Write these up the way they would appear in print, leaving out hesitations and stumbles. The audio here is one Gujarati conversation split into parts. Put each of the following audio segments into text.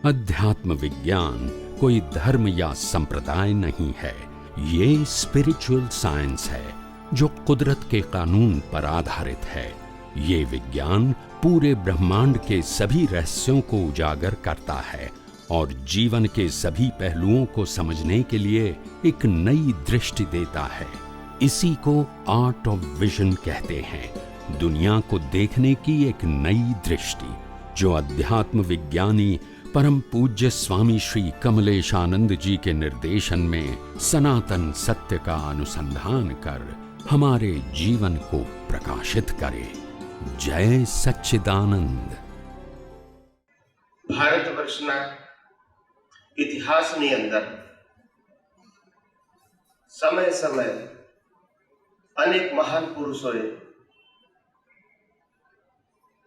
अध्यात्म विज्ञान कोई धर्म या संप्रदाय नहीं है, ये स्पिरिचुअल साइंस है जो कुदरत के कानून पर आधारित है। ये विज्ञान पूरे ब्रह्मांड के सभी रहस्यों को उजागर करता है और जीवन के सभी पहलुओं को समझने के लिए एक नई दृष्टि देता है। इसी को आर्ट ऑफ विजन कहते हैं, दुनिया को देखने की एक नई दृष्टि, जो अध्यात्म विज्ञानी परम पूज्य स्वामी श्री कमलेशानंद जी के निर्देशन में सनातन सत्य का अनुसंधान कर हमारे जीवन को प्रकाशित करे। जय सच्चिदानंद। ભારતવર્ષના ઇતિહાસની અંદર સમય સમય અનેક મહાન પુરુષોએ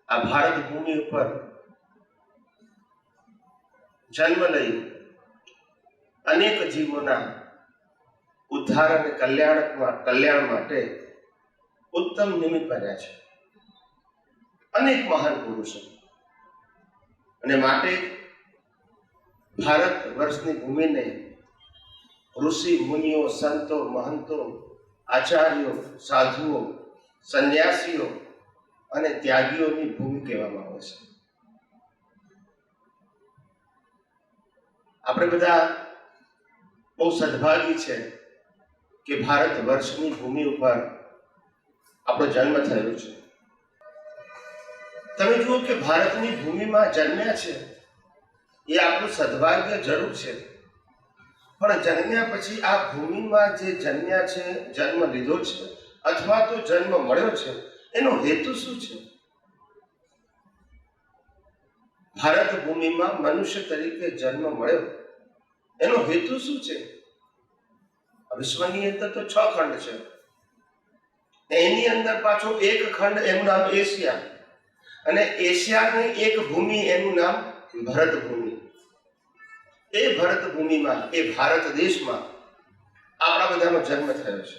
આ ભારત ભૂમિ ઉપર જન્મ લઈ અનેક જીવોના ઉદ્ધાર અને કલ્યાણ માટે ઉત્તમ નિમિત્ત બન્યા છે અનેક મહાન પુરુષો। અને માટે ભારત વર્ષની ભૂમિને ઋષિ મુનિઓ, સંતો, મહંતો, આચાર્યો, સાધુઓ, સંન્યાસીઓ અને ત્યાગીઓની ભૂમિ કહેવામાં આવે છે। આપણે બધા બહુ સદભાગી છે કે ભારત વર્ષની ભૂમિ ઉપર આપણો જન્મ થયો છે। તમે જુઓ કે ભારતની ભૂમિમાં જન્મ્યા છે એ આપણું સદભાગ્ય જરૂર છે, પણ જન્મ્યા પછી આ ભૂમિમાં જે જન્મ્યા છે, જન્મ લીધો છે અથવા તો જન્મ મળ્યો છે, એનો હેતુ શું છે? ભારત ભૂમિમાં મનુષ્ય તરીકે જન્મ મળ્યો એનો હેતુ શું છે? વિશ્વની અંદર તો 6 ખંડ છે, એની અંદર પાછો એક ખંડ એનું નામ એશિયા, અને એશિયાની એક ભૂમિ એનું નામ ભરત ભૂમિ। એ ભરત ભૂમિમાં, એ ભારત દેશમાં આપણા બધાનો જન્મ થયો છે।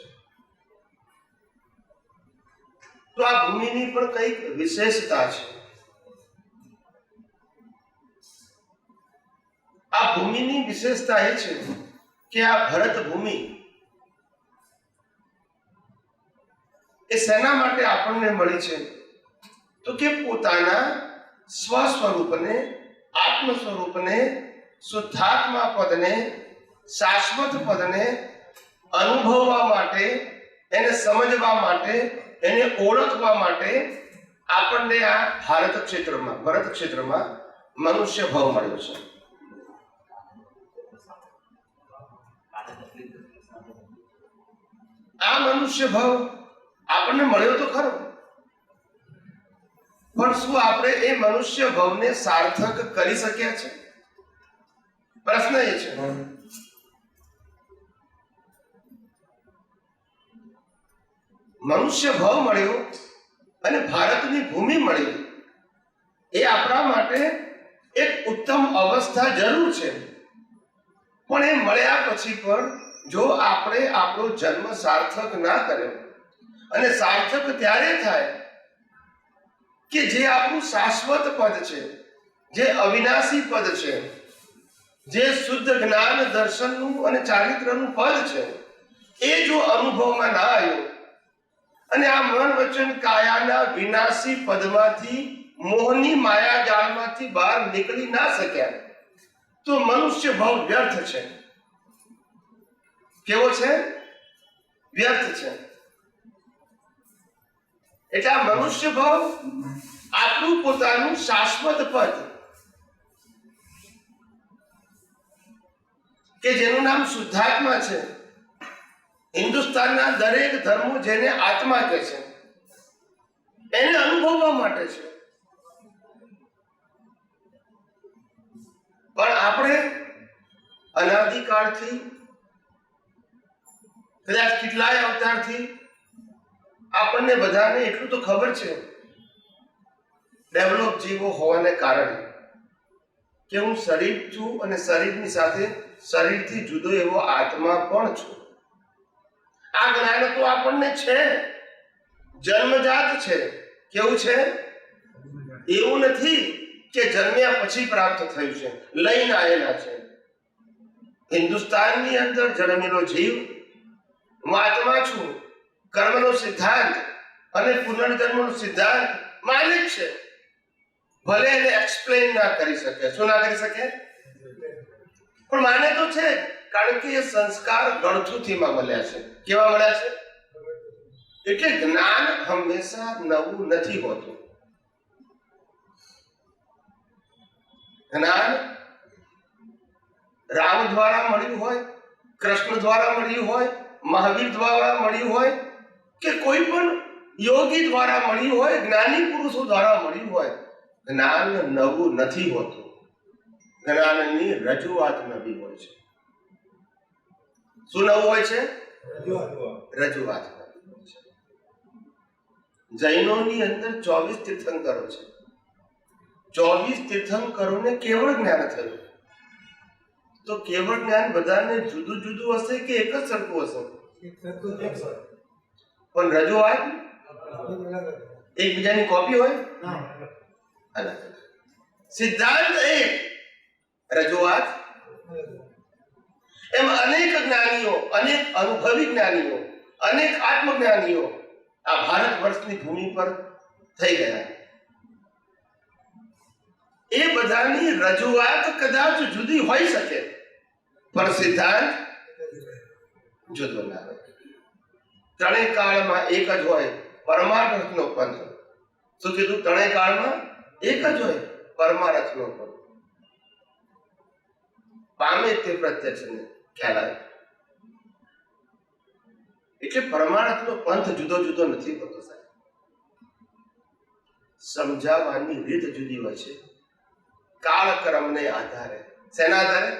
તો આ ભૂમિની પણ કંઈક વિશેષતા છે। આ ભૂમિની વિશેષતા એ છે કે આ ભરત ભૂમિ એ શેના માટે આપણને મળી છે? તો કે પોતાના સ્વ સ્વરૂપને, આત્મ સ્વરૂપને, શુદ્ધાત્મા પદને, શાશ્વત પદને અનુભવવા માટે, એને સમજવા માટે, એને ઓળખવા માટે આપણને આ ભારત ક્ષેત્રમાં, ભરત ક્ષેત્રમાં મનુષ્ય ભાવ મળ્યો છે। આ મનુષ્ય ભાવ આપણને મળ્યો તો ખરો, પણ શું આપણે એ મનુષ્ય ભાવને સાર્થક કરી શક્યા છે? પ્રશ્ન એ છે। મનુષ્ય ભાવ મળ્યો અને ભારતની ભૂમિ મળી, એ આપણા માટે એક ઉત્તમ અવસ્થા જરૂર છે, પણ એ મળ્યા પછી પણ જો આપણે આપણો જન્મ સાર્થક ના કર્યો, અને સાર્થક ત્યારે થાય કે જે આપણું શાશ્વત પદ છે, જે અવિનાશી પદ છે, જે શુદ્ધ જ્ઞાન, દર્શનનું અને ચારિત્રનું પદ છે, એ જો અનુભવમાં ના આવ્યો અને આ મન, વચન, કાયાના વિનાશી પદમાંથી, મોહની માયાજાળમાંથી બહાર નીકળી ના શક્યા, તો મનુષ્ય ભાવ વ્યર્થ છે। કેવો છે? વ્યર્થ છે। એટલે આ મનુષ્ય ભાવ આપણું પોતાનું શાશ્વત પદ કે જેનું નામ શુદ્ધાત્મા છે, હિન્દુસ્તાનના દરેક ધર્મો જેને આત્મા કહે છે, એને અનુભવવા માટે છે। પણ આપણે અનાદિકાળથી, કદાચ કેટલાય અવતારથી આપણને બધાને એટલું તો ખબર છે, ડેવલપ જીવો હોવાને કારણે, કે હું શરીર છું અને શરીરની સાથે શરીરથી જુદો એવો આત્મા પણ છું। આ જ્ઞાન તો આપણને છે, જન્મજાત છે। કેવું છે? એવું નથી કે જન્મ્યા પછી પ્રાપ્ત થયું છે, લઈને આવેલા છે. હિન્દુસ્તાનની અંદર જન્મેલો જીવ હું આત્મા છું, કર્મનો સિદ્ધાંત અને પુનર્જન્મનો સિદ્ધાંત માને જ છે. ભલે એને એક્સપ્લેન ના કરી શકે. શું ના કરી શકે? પણ માને તો છે, કારણ કે એ સંસ્કાર ગળથુથીમાં મળ્યા છે. કેવા મળ્યા છે? એટલે જ્ઞાન હંમેશા નવું નથી હોતું. જ્ઞાન રામ દ્વારા મળ્યું હોય, કૃષ્ણ દ્વારા મળ્યું હોય, મહાવીર દ્વારા મળ્યું હોય, કે કોઈ પણ યોગી દ્વારા મળ્યું હોય, જ્ઞાની પુરુષો દ્વારા મળ્યું હોય, જ્ઞાન નવું નથી હોતું. જ્ઞાનની રજૂઆત નવી હોય છે. શું નવું હોય છે? રજૂઆત નવી હોય છે. જૈનોની અંદર 24 તીર્થંકરો છે. 24 તીર્થંકરોને કેવળ જ્ઞાન થયું. તો કેવળ જ્ઞાન બધાને જુદું જુદું હશે કે એક જ સરખું હશે? પણ રજૂઆત એકબીજાની કોપી હોય? અલગ. સિદ્ધાંત એક, રજૂઆત. એમ અનેક જ્ઞાનીઓ, અનેક અનુભવી જ્ઞાનીઓ, અનેક આત્મજ્ઞાનીઓ આ ભારત વર્ષની ભૂમિ પર થઈ ગયા. એ બધાની રજૂઆત કદાચ જુદી હોઈ શકે, પણ સિદ્ધાંત જુદો ના હોય. ત્રણેય કાળમાં એક જ હોય પરમાર્થનો પંથ. શું કીધું? ત્રણેય કાળમાં એક જ હોય પરમાર્થનો પંથ. પામે તે પ્રત્યક્ષને ખ્યાલ આવે. એટલે પરમાર્થનો પંથ જુદો જુદો નથી હોતો સાહેબ. સમજાવવાની રીત જુદી હોય છે, કાળક્રમને આધારે. શેના આધારે?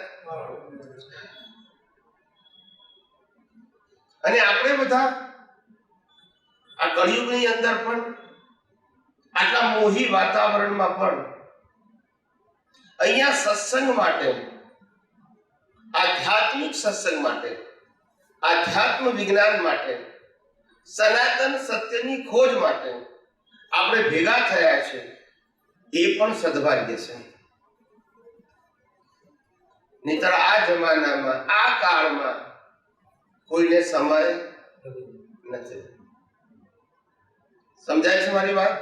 અને આપણે બધા આ કળિયુગની અંદર પણ આટલા મોહી વાતાવરણમાં પણ અહીંયા સત્સંગ માટે, આધ્યાત્મિક સત્સંગ માટે, આધ્યાત્મ વિજ્ઞાન માટે, સનાતન સત્યની ખોજ માટે આપણે ભેગા થયા છે. એ પણ સદભાગ્ય છે. નહીંતર આ જમાનામાં, આ કાળમાં કોઈને સમય નથી. સમજાય છે મારી વાત?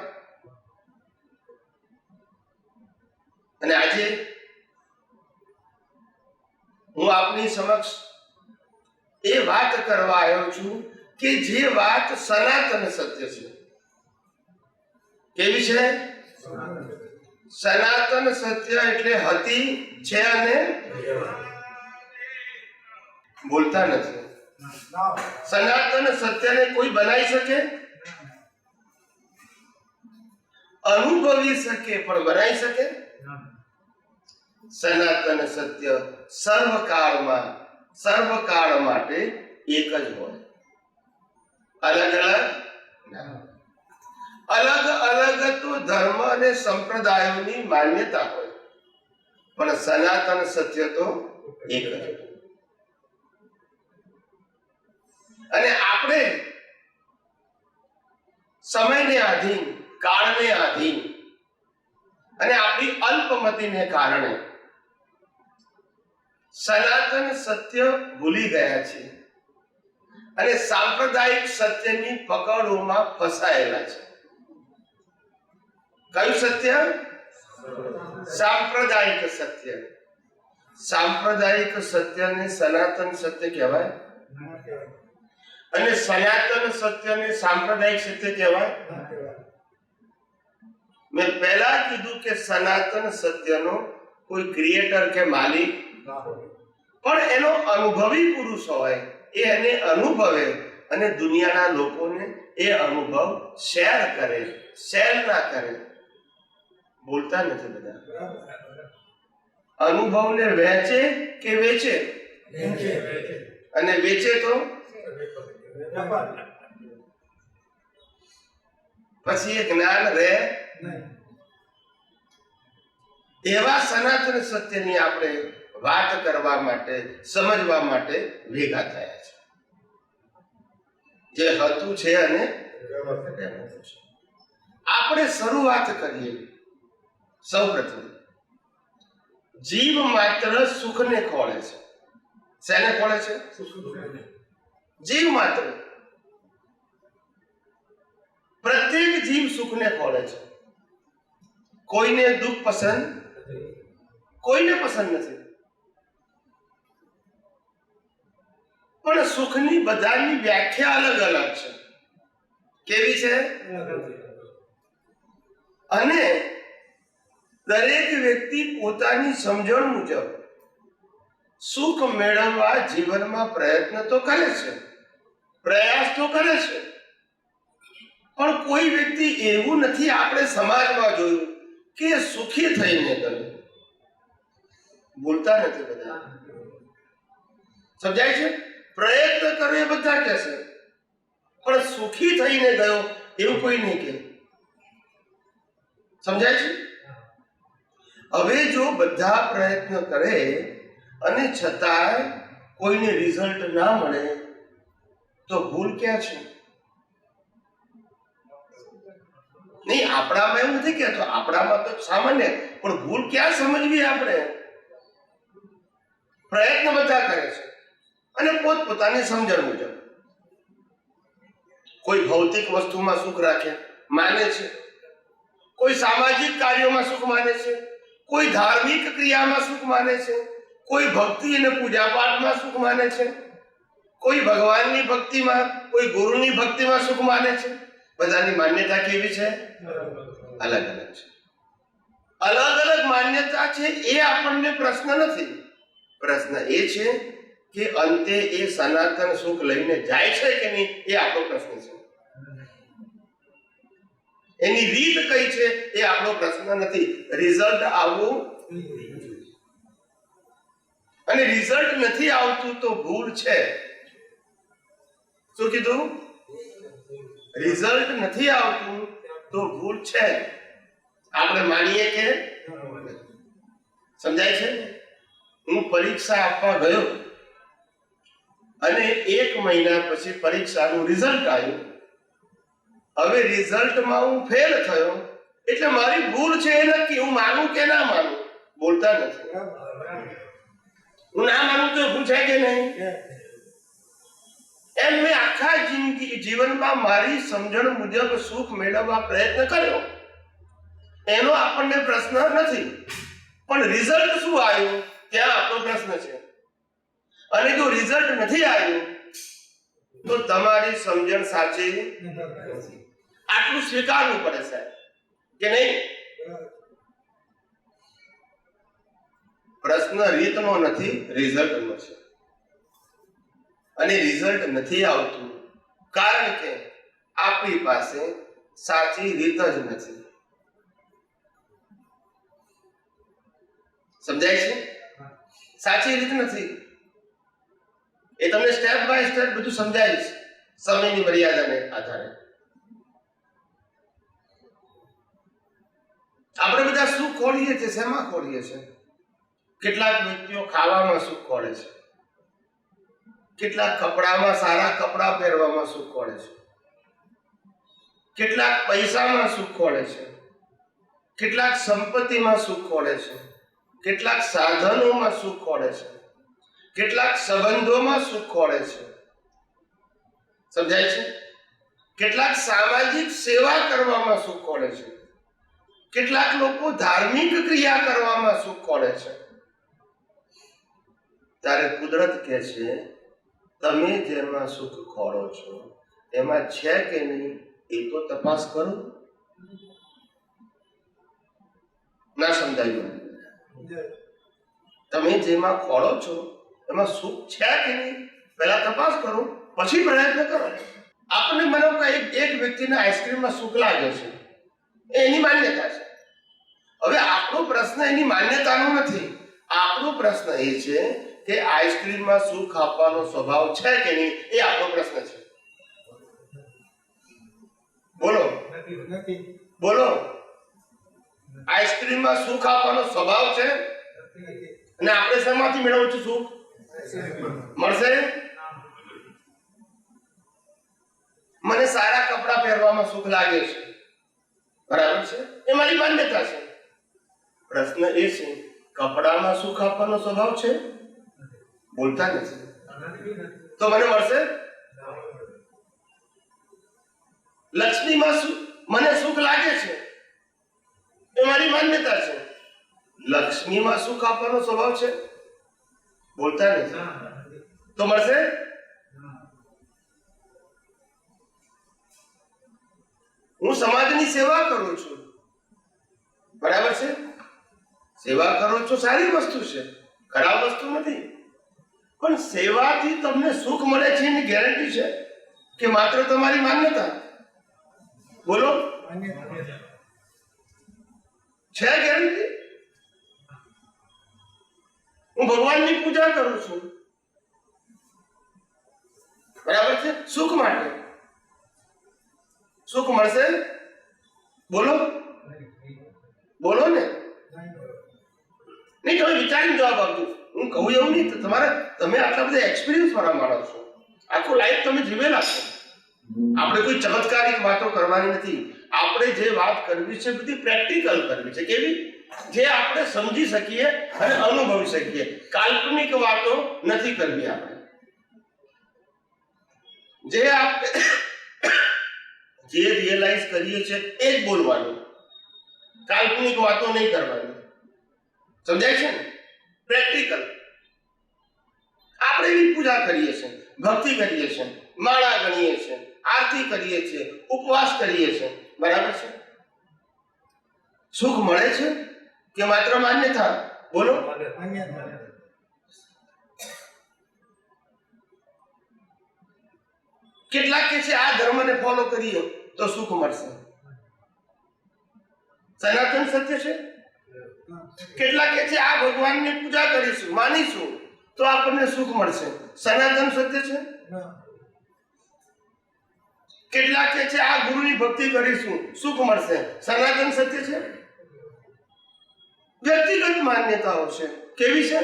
અને આજે હું આપની સમક્ષ એ વાત કરવા આવ્યો છું કે જે વાત સનાતન સત્ય છે. કેવી છે? સનાતન સત્ય એટલે હતી, છે અને બોલતા નથી. સનાતન સત્યને કોઈ બનાવી શકે? અનુભવી શકે પણ બનાવી શકે? સનાતન સત્ય સર્વકાળમાં, સર્વકાળ માટે એક જ હોય. અલગ અલગ ના. અલગ અલગ તો ધર્મ અને સંપ્રદાયોની માન્યતા હોય, પણ સનાતન સત્ય તો એક જ હોય. અને આપણે સમયને આધીન, કાળને આધીન અને આપણી અલ્પમતિને કારણે સનાતન સત્ય ભૂલી ગયા છે અને સાંપ્રદાયિક સત્યની પકડોમાં ફસાયેલા છે. કયું સત્ય? સાંપ્રદાયિક સત્ય. સાંપ્રદાયિક સત્યને સનાતન સત્ય કહેવાય અને સનાતન સત્યને સાંપ્રદાયિક સત્ય કહેવાય. મેં પહેલા કીધું કે સનાતન સત્યનો કોઈ ક્રિએટર કે માલિક, પણ એનો અનુભવી પુરુષ હોય, એ એને અનુભવે અને દુનિયાના લોકોને એ અનુભવ શેર કરે. શેર ના કરે, બોલતા નથી બધા. અનુભવને વહેંચે કે વેચે? અને વેચે તો પછી એ જ્ઞાન રહે. એવા સનાતન સત્યની આપણે વાત કરવા માટે, સમજવા માટે ભેગા થયા છે. જે હતું છે અને આપણે શરૂઆત કરીએ. સૌપ્રથમ જીવ માત્ર સુખને ખોળે છે. શેને ખોળે છે? જીવ માત્ર. પ્રત્યેક જીવ સુખને ખોળે છે. કોઈને દુઃખ પસંદ, કોઈને પસંદ નથી. પણ સુખની બધાની વ્યાખ્યા અલગ અલગ છે. કેવી છે? અને દરેક વ્યક્તિ પોતાની સમજણ મુજબ સુખ મેળવવા જીવનમાં પ્રયત્ન તો કરે છે, પ્રયાસ તો કરે છે. પણ કોઈ વ્યક્તિ એવું નથી આપણે સમાજમાં જોયું કે સુખી થઈને કરે. બોલતા નથી બધા. સમજાય છે? પ્રયત્ન કર્યો એ બધા કહે છે, પણ સુખી થઈને ગયો એવું કોઈ નહીં કહે. સમજાય છે? હવે જો બધા પ્રયત્ન કરે અને છતાંય કોઈને રિઝલ્ટ ના મળે તો ભૂલ ક્યાં છે? નહીં, આપણામાં એવું નથી કહેતો, આપણામાં તો સામાન્ય, પણ ભૂલ ક્યાં સમજવી આપણે? પ્રયત્ન બધા કરે છે અને પોતપોતાની સમજણ મુજબ. કોઈ ભૌતિક વસ્તુમાં સુખ રાખે, માને છે. કોઈ સામાજિક કાર્યોમાં સુખ માને છે. કોઈ ધાર્મિક ક્રિયામાં સુખ માને છે. કોઈ ભક્તિ અને પૂજા પાઠમાં સુખ માને છે. કોઈ ભગવાનની ભક્તિમાં, કોઈ ગુરુની ભક્તિમાં સુખ માને છે. બધાની માન્યતા કેવી છે? અલગ અલગ છે. અલગ અલગ માન્યતા છે એ આપણને પ્રશ્ન નથી. પ્રશ્ન એ છે કે અંતે એ સનાતન સુખ લઈને જાય છે કે નહીં, એ આપણો પ્રશ્ન છે. એની રીત કઈ છે એ આપણો પ્રશ્ન નથી. રિઝલ્ટ આવવું, અને રિઝલ્ટ નથી આવતું તો ભૂલ છે. શું કીધું? રિઝલ્ટ નથી આવતું તો ભૂલ છે. આપણે માનીએ કે સમજાય છે? હું પરીક્ષા આપવા ગયો અને 1 મહિના પછી પરીક્ષાનું રિઝલ્ટ આવ્યું. હવે રિઝલ્ટમાં હું ફેલ થયો એટલે મારી ભૂલ છે એ નક્કી. હું માનું કે ના માનું? બોલતા નથી. હું ના માનું તો ભૂલ છે કે નહીં? એમ મેં આખા જીવનમાં મારી સમજણ મુજબ સુખ મેળવવા પ્રયત્ન કર્યો, એનો આપણને પ્રશ્ન નથી. પણ રિઝલ્ટ શું આવ્યું ત્યાં આપણો પ્રશ્ન છે. અને જો રિઝલ્ટ નથી આવ્યું તો તમારી સમજણ સાચી નથી. આટલું સ્વીકારવું પડે સાહેબ, કે નહીં? પ્રશ્ન રીતનો નથી, રિઝલ્ટનો છે. અને રિઝલ્ટ નથી આવતું કારણ કે આપણી પાસે સાચી રીત જ નથી. સમજાય છે? સાચી રીત નથી. એ તમને સ્ટેપ બાય સ્ટેપ બધું સમજાવીશ સમયની મર્યાદાને આધારે. આપણે બધા સુખ ખોળીએ છીએ. શેમાં ખોળીએ છીએ? કેટલાક વ્યક્તિઓ ખાવામાં સુખ ખોળે છે. કેટલાક કપડામાં, સારા કપડા પહેરવામાં સુખ ખોળે છે. કેટલાક પૈસામાં સુખ ખોળે છે. કેટલાક સંપત્તિમાં સુખ ખોળે છે. કેટલાક સાધનોમાં સુખ ખોળે છે. કેટલાક સંબંધોમાં સુખ ખોળે છે. સમજાય છે? કેટલાક સામાજિક સેવા કરવામાં સુખ ખોળે છે. કેટલાક લોકો ધાર્મિક ક્રિયા કરવામાં સુખ ખોળે છે. ત્યારે કુદરત કહે છે તમે જેમાં સુખ ખોળો છો એમાં છે કે નહીં એ તો તપાસ કરો. ના સમજાયું? તમે જેમાં ખોળો છો એમાં સુખ છે કે નહીં પહેલા તપાસ કરો, પછી પ્રયત્ન કરો. આપણને મને એક વ્યક્તિને આઈસ્ક્રીમમાં સુખ લાગે છે, એની માન્યતા છે. હવે આપણો પ્રશ્ન એની માન્યતાનો નથી. આપણો પ્રશ્ન એ છે કે આઈસ્ક્રીમમાં સુખ આપવાનો સ્વભાવ છે કે નહીં, એ આપણો પ્રશ્ન છે. બોલો બોલો. આઈસ્ક્રીમમાં સુખ આપવાનો સ્વભાવ છે અને આપણે શેમાંથી મેળવવું છે સુખ? મળશે? મને સારા કપડા પહેરવામાં સુખ લાગે છે, બરાબર છે, એ મારી માન્યતા છે. પ્રશ્ન એ છે, કપડામાં સુખ આપવાનો સ્વભાવ છે? બોલતા નથી. તો મને મળશે? લક્ષ્મીમાં મને સુખ લાગે છે, એ મારી માન્યતા છે. લક્ષ્મીમાં સુખ આપવાનો સ્વભાવ છે? બોલતા નથી. તો મળશે? હું સમાજની સેવા કરું છું, બરાબર છે? સેવા કરો છો, સારી વસ્તુ છે, ખરાબ વસ્તુ નથી. પણ સેવાથી તમને સુખ મળે છે એની ગેરંટી છે કે માત્ર તમારી માન્યતા? બોલો, છે ગેરંટી? હું ભગવાનની પૂજા કરું છું, બરાબર છે, સુખ માટે. સુખ મળશે? બોલો, બોલો ને. નહીં, તમે વિચારીને જવાબ આપજો. હું કહું એવું નહીં. તમે આટલા બધા એક્સપિરિયન્સ વાળા માણસ છો, આખું લાઈફ તમે જીવેલા છો. આપણે કોઈ ચમત્કારિક વાતો કરવાની નથી. આપણે જે વાત કરવી છે બધી પ્રેક્ટિકલ કરવી છે. કેવી? જે આપણે સમજી શકીએ અને અનુભવી શકીએ. કાલ્પનિક વાતો નથી કરવી. આપણે જે રિયલાઇઝ કરીએ છીએ એ જ બોલવાનું, કાલ્પનિક વાતો નહીં કરવાની. સમજાય છે ને? પ્રેક્ટિકલ. આપણે એવી પૂજા કરીએ છીએ, ભક્તિ કરીએ છીએ, માળા ગણીએ છીએ, આરતી કરીએ છીએ, ઉપવાસ કરીએ છીએ, બરાબર છે? સુખ મળે છે કે માત્ર માન્યતા? બોલો. કેટલાક કે છે આ ધર્મને ફોલો કરીએ તો સુખ મળશે. સનાતન સત્ય છે. કેટલાક કે છે આ ભગવાનની પૂજા કરીશું, માનીશું તો આપણને સુખ મળશે. સનાતન સત્ય છે. કેટલાક કે છે આ ગુરુની ભક્તિ કરીશું, સુખ મળશે. સનાતન સત્ય છે. વ્યક્તિગત માન્યતાઓ છે. કેવી છે?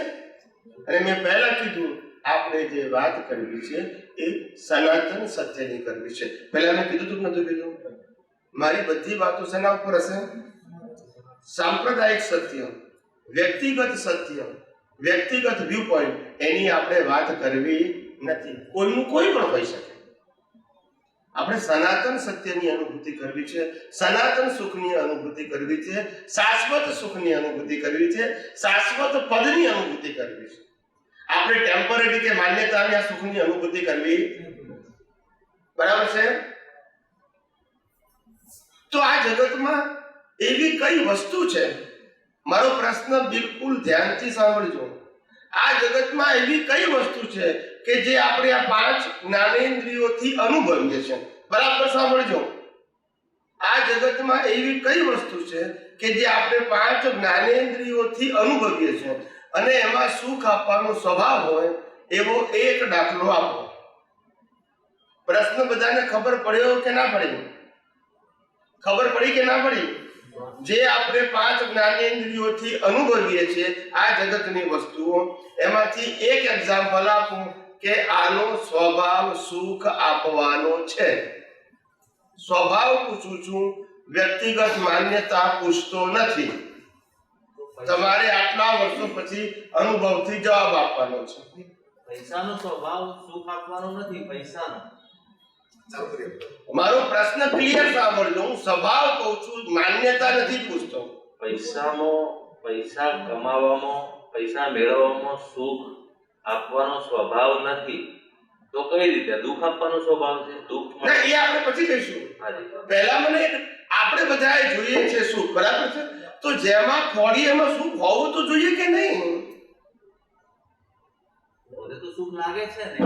અને મેં પહેલા કીધું, આપણે જે વાત કરવી છે એ સનાતન સત્યની કરવી છે. પહેલા મેં કીધું તું નતું કીધું? મારી બધી વાતો શેના ઉપર હશે? સાંપ્રદાયિક સત્ય, વ્યક્તિગત સત્ય, વ્યક્તિગત વ્યૂ પોઈન્ટ, એની આપણે વાત કરવી નથી. કોઈનું કોઈ પણ હોઈ શકે. આપણે સનાતન સત્યની અનુભૂતિ કરવી છે, સનાતન સુખની અનુભૂતિ કરવી છે, શાશ્વત સુખની અનુભૂતિ કરવી છે, શાશ્વત પદની અનુભૂતિ કરવી છે. આપણે ટેમ્પરરી કે માન્યતાના સુખની અનુભૂતિ કરવી, બરાબર છે? તો આ જગતમાં એવી કઈ વસ્તુ છે? મારો પ્રશ્ન બિલકુલ ધ્યાનથી સાંભળજો. આ જગતમાં એવી કઈ વસ્તુ છે કે જે આપણે આ 5 જ્ઞાનેન્દ્રિયોથી અનુભવીએ છીએ? બરાબર સાંભળજો. આ જગતમાં એવી કઈ વસ્તુ છે કે જે આપણે 5 જ્ઞાનેન્દ્રિયોથી અનુભવીએ છીએ અને એમાં સુખ આપવાનો સ્વભાવ હોય એવો એક દાખલો આપો. પ્રશ્ન બધાને ખબર પડ્યો કે ના પડી? ખબર પડી કે ના પડી? જે આપણે 5 જ્ઞાનેન્દ્રિયોથી અનુભવીએ છીએ આ જગતની વસ્તુઓ, એમાંથી એક એક્ઝામ્પલ આપું કે આનો સ્વભાવ સુખ આપવાનો છે. સ્વભાવ પૂછું છું, વ્યક્તિગત માન્યતા પૂછતો નથી. તમારે આટલા વર્ષો પછી અનુભવથી જવાબ આપવાનો છે. પૈસાનો સ્વભાવ સુખ આપવાનો નથી, પૈસાનો. મારો પ્રશ્ન ક્લિયર સાંભળજો. હું સ્વભાવ કહું છું, માન્યતા નથી પૂછતો. પૈસા કમાવામાં, પૈસા મેળવવામાં સુખ આપવાનો સ્વભાવ નથી તો કઈ રીતે દુઃખ આપવાનો સ્વભાવ છે? દુઃખ ના, એ આપણે પછી કહીશું. પહેલા મને આપણે બધાએ જોઈએ છે સુખ, બરાબર છે? તો જેમાં ખોડી એમાં સુખ હોવું તો જોઈએ કે નહીં? મને તો સુખ લાગે છે ને.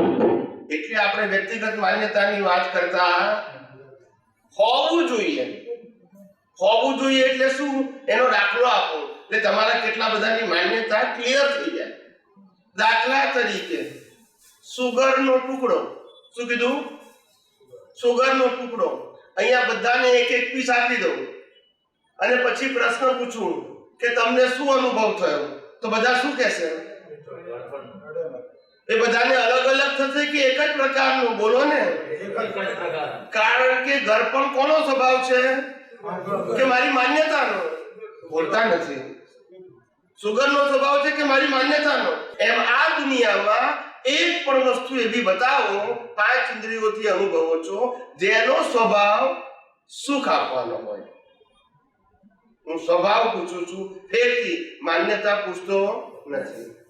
એટલે આપણે વ્યક્તિગત માન્યતાની વાત કરતા હોવું જોઈએ. હોવું જોઈએ એટલે શું? એનો દાખલો આપો એટલે તમારા કેટલા બધાની માન્યતા ક્લિયર થઈ જાય. દાખલા તરીકે સુગરનો ટુકડો. શું કીધું? સુગરનો ટુકડો. અહીંયા બધાને એક એક પીસ આપી દઉં અને પછી પ્રશ્ન પૂછું કે તમને શું અનુભવ થયો, તો બધા શું કહેશે? એ બધાને અલગ અલગ થશે કે એક જ પ્રકારનું? બોલો ને. કારણ કે ઘરપણ કોનો સ્વભાવ છે? કે મારી માન્યતાનો. બોલતા નથી. સુગરનો સ્વભાવ છે કે મારી માન્યતાનો? એમ આ દુનિયામાં એક પણ વસ્તુ એવી બતાવો 5 ઇન્દ્રિયોથી અનુભવો છો જેનો સ્વભાવ સુખ આપવાનો હોય. હું સ્વભાવ પૂછું છું, ફેરથી માન્યતા પૂછતો નથી.